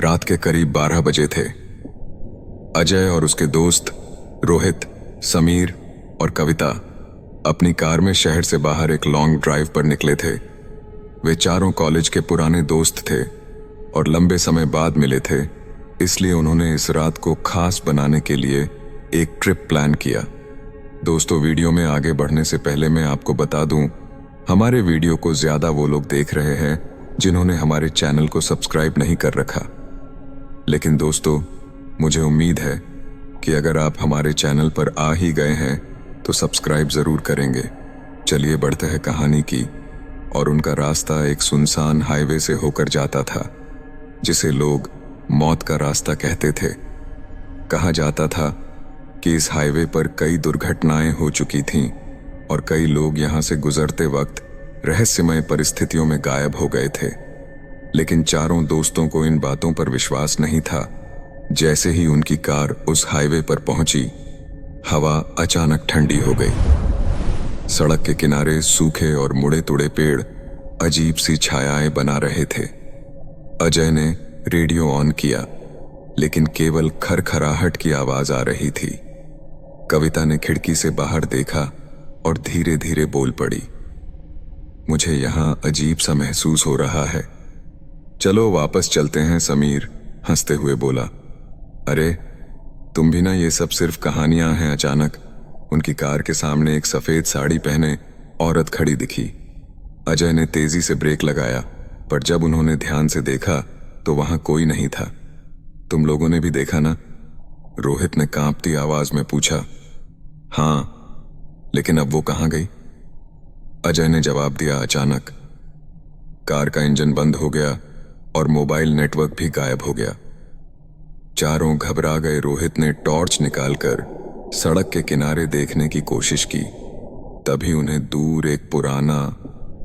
रात के करीब 12 बजे थे। अजय और उसके दोस्त रोहित, समीर और कविता अपनी कार में शहर से बाहर एक लॉन्ग ड्राइव पर निकले थे। वे चारों कॉलेज के पुराने दोस्त थे और लंबे समय बाद मिले थे, इसलिए उन्होंने इस रात को खास बनाने के लिए एक ट्रिप प्लान किया। दोस्तों, वीडियो में आगे बढ़ने से पहले मैं आपको बता दूं, हमारे वीडियो को ज्यादा वो लोग देख रहे हैं जिन्होंने हमारे चैनल को सब्सक्राइब नहीं कर रखा। लेकिन दोस्तों, मुझे उम्मीद है कि अगर आप हमारे चैनल पर आ ही गए हैं तो सब्सक्राइब जरूर करेंगे। चलिए बढ़ते हैं कहानी की। और उनका रास्ता एक सुनसान हाईवे से होकर जाता था, जिसे लोग मौत का रास्ता कहते थे। कहा जाता था कि इस हाईवे पर कई दुर्घटनाएं हो चुकी थीं और कई लोग यहां से गुजरते वक्त रहस्यमय परिस्थितियों में गायब हो गए थे। लेकिन चारों दोस्तों को इन बातों पर विश्वास नहीं था। जैसे ही उनकी कार उस हाईवे पर पहुंची, हवा अचानक ठंडी हो गई। सड़क के किनारे सूखे और मुड़े तुड़े पेड़ अजीब सी छायाएं बना रहे थे। अजय ने रेडियो ऑन किया, लेकिन केवल खरखराहट की आवाज आ रही थी। कविता ने खिड़की से बाहर देखा और धीरे धीरे बोल पड़ी, मुझे यहां अजीब सा महसूस हो रहा है। चलो वापस चलते हैं, समीर हंसते हुए बोला। अरे तुम भी ना, ये सब सिर्फ कहानियां हैं। अचानक उनकी कार के सामने एक सफेद साड़ी पहने औरत खड़ी दिखी। अजय ने तेजी से ब्रेक लगाया, पर जब उन्होंने ध्यान से देखा तो वहां कोई नहीं था। तुम लोगों ने भी देखा ना? रोहित ने कांपती आवाज में पूछा। हाँ, लेकिन अब वो कहां गई? अजय ने जवाब दिया। अचानक कार का इंजन बंद हो गया और मोबाइल नेटवर्क भी गायब हो गया। चारों घबरा गए। रोहित ने टॉर्च निकालकर सड़क के किनारे देखने की कोशिश की। तभी उन्हें दूर एक पुराना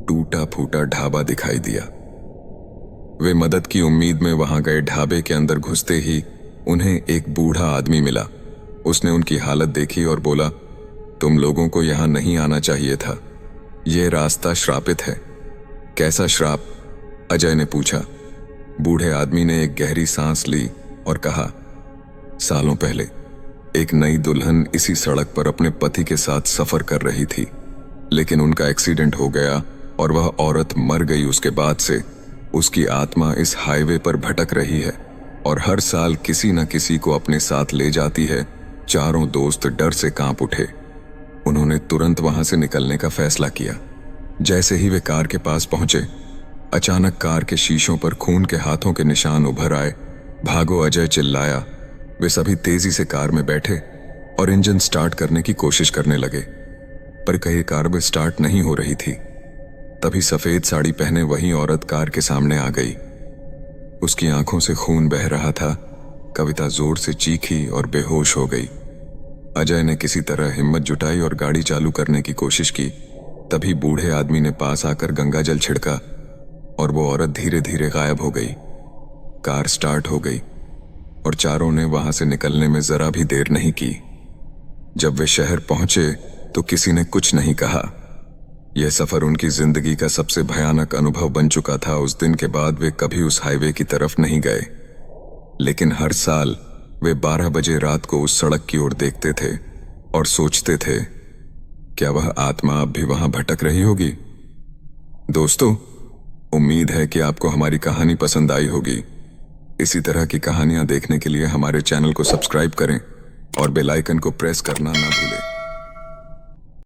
टूटा फूटा ढाबा दिखाई दिया। वे मदद की उम्मीद में वहां गए। ढाबे के अंदर घुसते ही उन्हें एक बूढ़ा आदमी मिला। उसने उनकी हालत देखी और बोला, तुम लोगों को यहां नहीं आना चाहिए था। यह रास्ता श्रापित है। कैसा श्राप? अजय ने पूछा। बूढ़े आदमी ने एक गहरी सांस ली और कहा, सालों पहले एक नई दुल्हन इसी सड़क पर अपने पति के साथ सफर कर रही थी, लेकिन उनका एक्सीडेंट हो गया और वह औरत मर गई। उसके बाद से उसकी आत्मा इस हाईवे पर भटक रही है और हर साल किसी न किसी को अपने साथ ले जाती है। चारों दोस्त डर से कांप उठे। उन्होंने तुरंत वहां से निकलने का फैसला किया। जैसे ही वे कार के पास पहुंचे, अचानक कार के शीशों पर खून के हाथों के निशान उभर आए। भागो, अजय चिल्लाया। वे सभी तेजी से कार में बैठे और इंजन स्टार्ट करने की कोशिश करने लगे, पर कहीं कार में स्टार्ट नहीं हो रही थी। तभी सफेद साड़ी पहने वही औरत कार के सामने आ गई। उसकी आंखों से खून बह रहा था। कविता जोर से चीखी और बेहोश हो गई। अजय ने किसी तरह हिम्मत जुटाई और गाड़ी चालू करने की कोशिश की। तभी बूढ़े आदमी ने पास आकर गंगाजल छिड़का और वो औरत धीरे धीरे गायब हो गई। कार स्टार्ट हो गई और चारों ने वहां से निकलने में जरा भी देर नहीं की। जब वे शहर पहुंचे तो किसी ने कुछ नहीं कहा। यह सफर उनकी जिंदगी का सबसे भयानक अनुभव बन चुका था। उस दिन के बाद वे कभी उस हाईवे की तरफ नहीं गए, लेकिन हर साल वे 12 बजे रात को उस सड़क की ओर देखते थे और सोचते थे, क्या वह आत्मा अब भी वहां भटक रही होगी? दोस्तों, उम्मीद है कि आपको हमारी कहानी पसंद आई होगी। इसी तरह की कहानियां देखने के लिए हमारे चैनल को सब्सक्राइब करें और बेल आइकन को प्रेस करना ना भूलें।